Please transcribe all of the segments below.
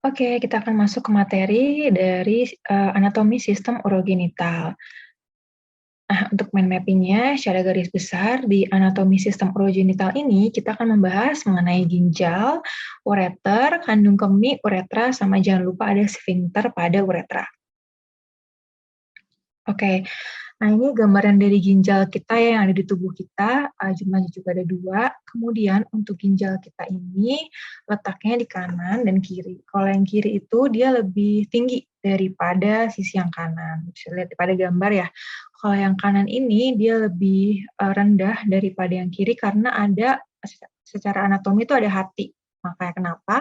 Oke, kita akan masuk ke materi dari anatomi sistem urogenital. Nah, untuk mind mapping-nya secara garis besar di anatomi sistem urogenital ini kita akan membahas mengenai ginjal, ureter, kandung kemih, uretra, sama jangan lupa ada sphincter pada uretra. Oke, nah ini gambaran dari ginjal kita yang ada di tubuh kita, jumlahnya juga ada 2. Kemudian untuk ginjal kita ini letaknya di kanan dan kiri. Kalau yang kiri itu dia lebih tinggi daripada sisi yang kanan. Bisa lihat pada gambar ya. Kalau yang kanan ini dia lebih rendah daripada yang kiri karena ada secara anatomi itu ada hati. Makanya kenapa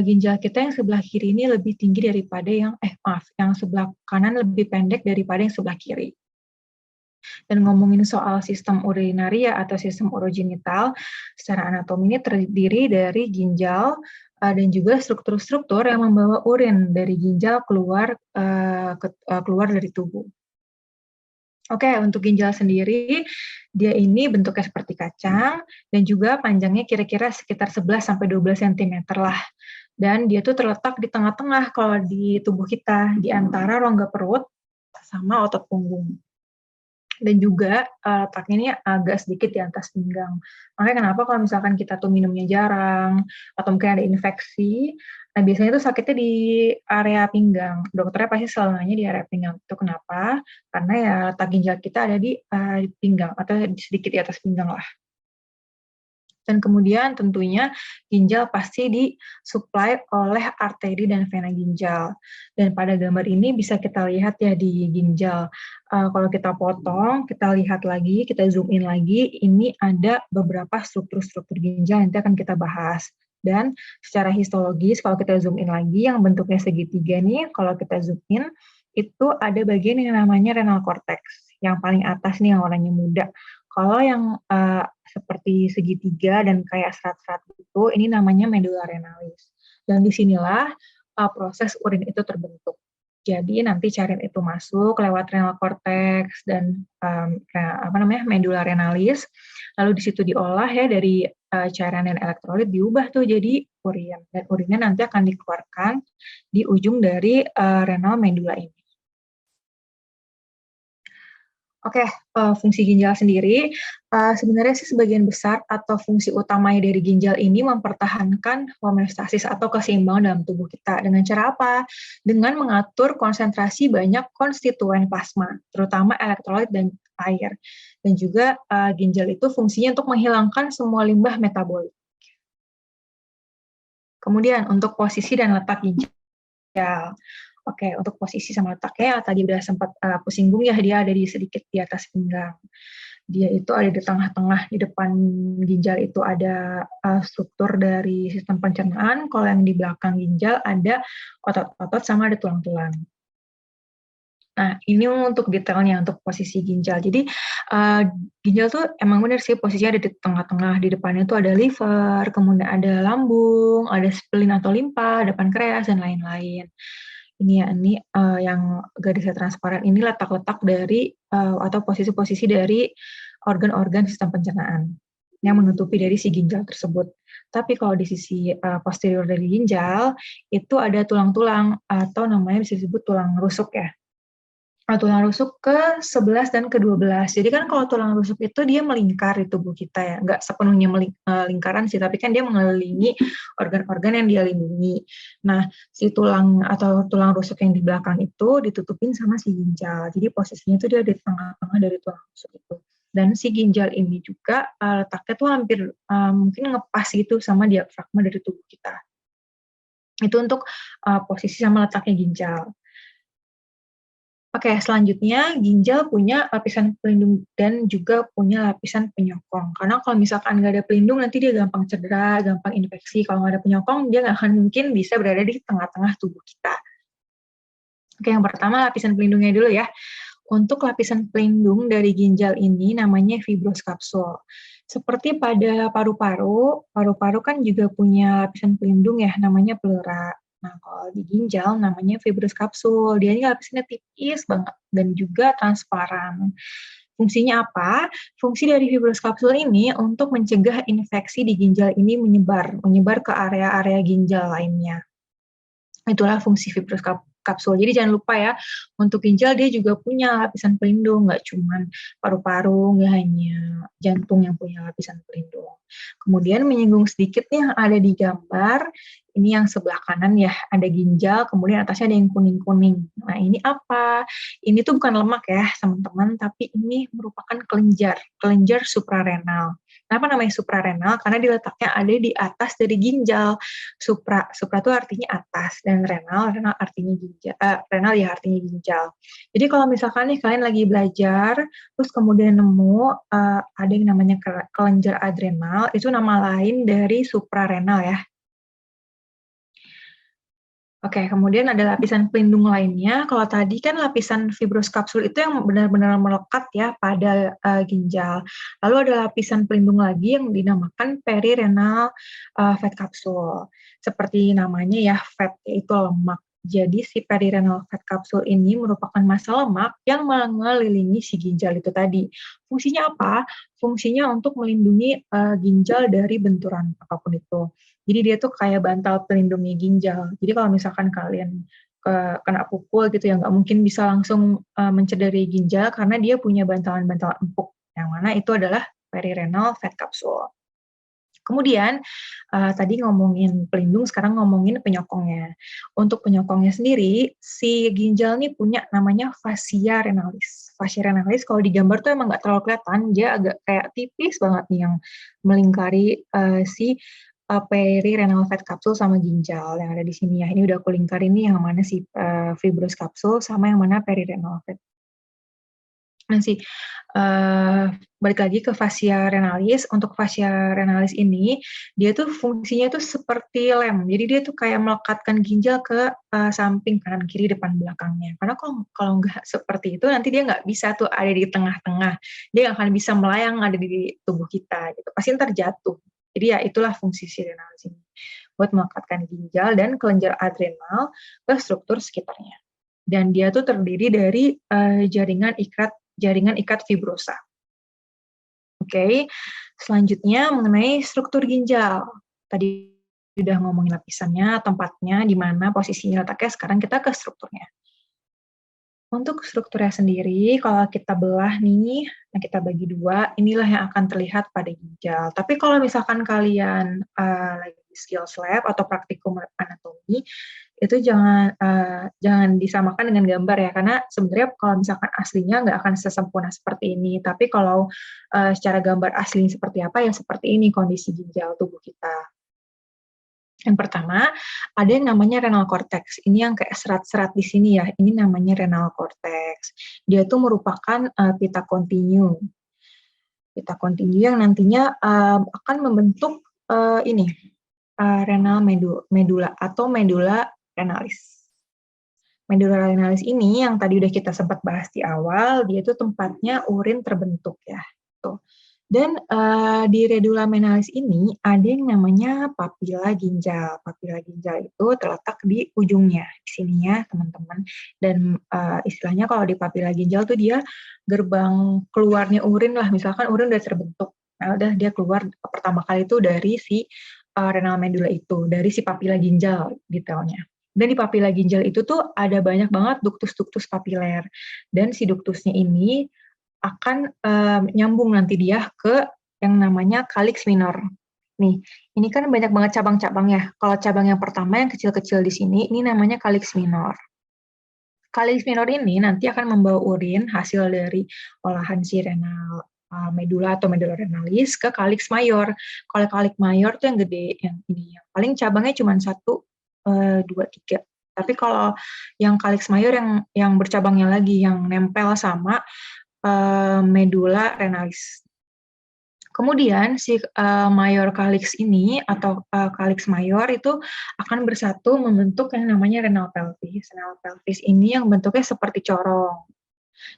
ginjal kita yang sebelah kiri ini lebih tinggi daripada yang sebelah kanan lebih pendek daripada yang sebelah kiri. Dan ngomongin soal sistem urinaria atau sistem urogenital, secara anatomi ini terdiri dari ginjal dan juga struktur-struktur yang membawa urin dari ginjal keluar dari tubuh. Oke, untuk ginjal sendiri, dia ini bentuknya seperti kacang dan juga panjangnya kira-kira sekitar 11-12 cm lah. Dan dia tuh terletak di tengah-tengah kalau di tubuh kita, di antara rongga perut sama otot punggung. Dan juga letaknya ini agak sedikit di atas pinggang. Makanya kenapa kalau misalkan kita tuh minumnya jarang, atau mungkin ada infeksi, nah biasanya tuh sakitnya di area pinggang. Dokternya pasti selalu nanya di area pinggang. Itu kenapa? Karena ya letak ginjal kita ada di pinggang, atau sedikit di atas pinggang lah. Dan kemudian tentunya ginjal pasti disuplai oleh arteri dan vena ginjal. Dan pada gambar ini bisa kita lihat ya di ginjal. Kalau kita potong, kita lihat lagi, kita zoom in lagi, ini ada beberapa struktur-struktur ginjal yang nanti akan kita bahas. Dan secara histologis, kalau kita zoom in lagi, yang bentuknya segitiga nih, kalau kita zoom in, itu ada bagian yang namanya renal cortex. Yang paling atas nih yang warnanya muda. Kalau yang seperti segitiga dan kayak serat-serat itu, ini namanya medulla renalis. Dan disinilah proses urin itu terbentuk. Jadi nanti cairan itu masuk lewat renal cortex dan medulla renalis, lalu di situ diolah ya dari cairan dan elektrolit diubah tuh jadi urin. Dan urinnya nanti akan dikeluarkan di ujung dari renal medulla ini. Oke, fungsi ginjal sendiri, sebenarnya sih sebagian besar atau fungsi utamanya dari ginjal ini mempertahankan homeostasis atau keseimbangan dalam tubuh kita. Dengan cara apa? Dengan mengatur konsentrasi banyak konstituen plasma, terutama elektrolit dan air. Dan juga ginjal itu fungsinya untuk menghilangkan semua limbah metabolik. Kemudian untuk posisi dan letak ginjal. Oke, untuk posisi sama letaknya tadi udah sempat aku singgung ya, dia ada sedikit di atas pinggang. Dia itu ada di tengah-tengah, di depan ginjal itu ada struktur dari sistem pencernaan, kalau yang di belakang ginjal ada otot-otot sama ada tulang-tulang. Nah, ini untuk detailnya, untuk posisi ginjal. Jadi, ginjal tuh emang benar sih posisinya ada di tengah-tengah, di depannya tuh ada liver, kemudian ada lambung, ada spleen atau limpa, ada pankreas, dan lain-lain. Ini ya, ini yang garisnya transparan ini letak-letak dari atau posisi-posisi dari organ-organ sistem pencernaan yang menutupi dari si ginjal tersebut. Tapi kalau di sisi posterior dari ginjal, itu ada tulang-tulang atau namanya bisa disebut tulang rusuk ya. Tulang rusuk ke-11 dan ke-12. Jadi kan kalau tulang rusuk itu dia melingkar di tubuh kita ya, nggak sepenuhnya lingkaran sih, tapi kan dia mengelilingi organ-organ yang dia lindungi. Nah, si tulang atau tulang rusuk yang di belakang itu ditutupin sama si ginjal. Jadi posisinya itu dia di tengah-tengah dari tulang rusuk itu. Dan si ginjal ini juga letaknya tuh hampir mungkin ngepas gitu sama diafragma dari tubuh kita. Itu untuk posisi sama letaknya ginjal. Oke, selanjutnya ginjal punya lapisan pelindung dan juga punya lapisan penyokong. Karena kalau misalkan nggak ada pelindung, nanti dia gampang cedera, gampang infeksi. Kalau nggak ada penyokong, dia nggak akan mungkin bisa berada di tengah-tengah tubuh kita. Oke, yang pertama lapisan pelindungnya dulu ya. Untuk lapisan pelindung dari ginjal ini namanya fibrous capsule. Seperti pada paru-paru, paru-paru kan juga punya lapisan pelindung ya, namanya pleura. Nah, kalau di ginjal namanya fibrous kapsul. Dia ini lapisannya tipis banget dan juga transparan. Fungsinya apa? Fungsi dari fibrous kapsul ini untuk mencegah infeksi di ginjal ini menyebar ke area-area ginjal lainnya. Itulah fungsi fibrous kapsul. Jadi jangan lupa ya, untuk ginjal dia juga punya lapisan pelindung, nggak cuman paru-paru, nggak hanya jantung yang punya lapisan pelindung. Kemudian menyinggung sedikit nih yang ada di gambar, ini yang sebelah kanan ya, ada ginjal, kemudian atasnya ada yang kuning-kuning. Nah ini apa? Ini tuh bukan lemak ya teman-teman, tapi ini merupakan kelenjar suprarenal. Kenapa namanya suprarenal? Karena diletaknya ada di atas dari ginjal. Supra itu artinya atas, dan renal artinya ginjal, renal ya artinya ginjal. Jadi kalau misalkan nih kalian lagi belajar, terus kemudian nemu ada yang namanya kelenjar adrenal, itu nama lain dari suprarenal ya. Oke, kemudian ada lapisan pelindung lainnya. Kalau tadi kan lapisan fibrous kapsul itu yang benar-benar melekat ya pada ginjal. Lalu ada lapisan pelindung lagi yang dinamakan perirenal fat kapsul. Seperti namanya ya, fat yaitu lemak. Jadi si perirenal fat kapsul ini merupakan massa lemak yang mengelilingi si ginjal itu tadi. Fungsinya apa? Fungsinya untuk melindungi ginjal dari benturan apapun itu. Jadi dia tuh kayak bantal pelindungnya ginjal. Jadi kalau misalkan kalian kena pukul gitu ya, nggak mungkin bisa langsung mencederai ginjal karena dia punya bantalan-bantalan empuk, yang mana itu adalah perirenal fat capsule. Kemudian tadi ngomongin pelindung, sekarang ngomongin penyokongnya. Untuk penyokongnya sendiri, si ginjal nih punya namanya fascia renalis. Fascia renalis kalau digambar tuh emang nggak terlalu kelihatan, dia agak kayak tipis banget nih yang melingkari si perirenal fat capsule sama ginjal yang ada di sini ya. Ini udah aku lingkarin nih yang mana si fibrous capsule sama yang mana perirenal fat. Masih balik lagi ke fascia renalis. Untuk fascia renalis ini, dia tuh fungsinya tuh seperti lem. Jadi dia tuh kayak melekatkan ginjal ke samping kanan kiri depan belakangnya. Karena kalau nggak seperti itu nanti dia nggak bisa tuh ada di tengah-tengah. Dia nggak akan bisa melayang ada di tubuh kita gitu. Pasti ntar jatuh. Jadi ya itulah fungsi si renalis ini, buat melekatkan ginjal dan kelenjar adrenal ke struktur sekitarnya. Dan dia tuh terdiri dari jaringan ikat fibrosa. Oke, selanjutnya mengenai struktur ginjal. Tadi sudah ngomongin lapisannya, tempatnya, di mana posisinya letaknya, sekarang kita ke strukturnya. Untuk strukturnya sendiri, kalau kita belah nih, nah kita bagi dua, inilah yang akan terlihat pada ginjal. Tapi kalau misalkan kalian lagi skills lab atau praktikum anatomi, itu jangan disamakan dengan gambar ya, karena sebenarnya kalau misalkan aslinya nggak akan sesempurna seperti ini. Tapi kalau secara gambar asli seperti apa, ya seperti ini kondisi ginjal tubuh kita. Yang pertama, ada yang namanya renal cortex. Ini yang kayak serat-serat di sini ya. Ini namanya renal cortex. Dia tuh merupakan pita kontinu. Pita kontinu yang nantinya akan membentuk ini renal medula atau medula renalis. Medula renalis ini yang tadi udah kita sempat bahas di awal, dia itu tempatnya urin terbentuk ya. Tuh. Dan di redula renalis ini ada yang namanya papila ginjal. Papila ginjal itu terletak di ujungnya, di sini ya teman-teman. Dan istilahnya kalau di papila ginjal tuh dia gerbang keluarnya urin lah. Misalkan urin udah terbentuk, nah udah dia keluar pertama kali itu dari si renal medula itu, dari si papila ginjal detailnya. Dan di papila ginjal itu tuh ada banyak banget duktus-duktus papiler. Dan si duktusnya ini akan nyambung nanti dia ke yang namanya calyx minor. Nih, ini kan banyak banget cabang-cabang ya. Kalau cabang yang pertama yang kecil-kecil di sini, ini namanya calyx minor. Calyx minor ini nanti akan membawa urin hasil dari olahan si renal medula atau medula renalis ke calyx mayor. Kalau calyx mayor itu yang gede, yang ini. Paling cabangnya cuma 1, 2, 3. Tapi kalau yang calyx mayor yang bercabangnya lagi, yang nempel sama medula renalis. Kemudian si mayor calyx ini atau calyx mayor itu akan bersatu membentuk yang namanya renal pelvis. Renal pelvis ini yang bentuknya seperti corong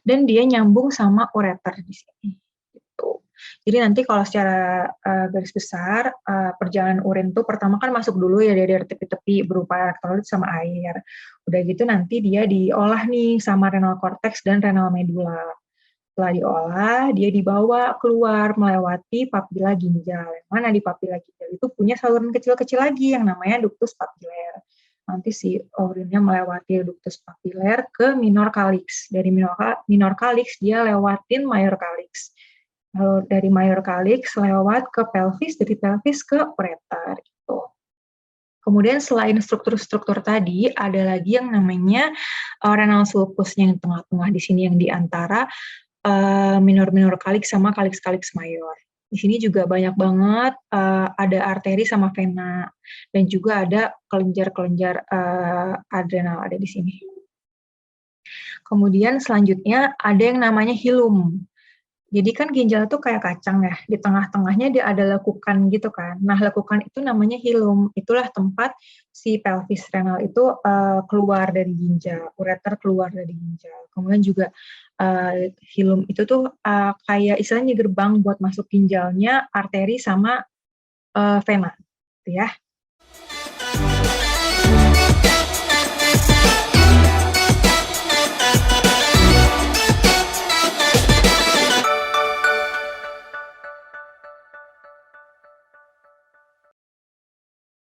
dan dia nyambung sama ureter di sini. Gitu. Jadi nanti kalau secara garis besar perjalanan urin tuh pertama kan masuk dulu ya dari tepi-tepi berupa elektrolit sama air. Udah gitu nanti dia diolah nih sama renal cortex dan renal medula. Setelah diolah, dia dibawa keluar melewati papila ginjal. Yang mana di papila ginjal itu punya saluran kecil-kecil lagi yang namanya ductus papiler. Nanti si urinnya melewati ductus papiler ke minor calyx. Dari minor calyx dia lewatin major calyx. Lalu dari major calyx lewat ke pelvis, dari pelvis ke ureter gitu. Kemudian selain struktur-struktur tadi, ada lagi yang namanya renal sulcus yang tengah-tengah di sini yang di antara minor-minor calyx sama calyx mayor. Di sini juga banyak banget ada arteri sama vena dan juga ada kelenjar-kelenjar adrenal ada di sini. Kemudian selanjutnya ada yang namanya hilum. Jadi kan ginjal tuh kayak kacang ya, di tengah-tengahnya dia ada lekukan gitu kan. Nah, lekukan itu namanya hilum. Itulah tempat si pelvis renal itu keluar dari ginjal, ureter keluar dari ginjal. Kemudian juga hilum itu tuh kayak istilahnya gerbang buat masuk ginjalnya, arteri sama vena, gitu ya.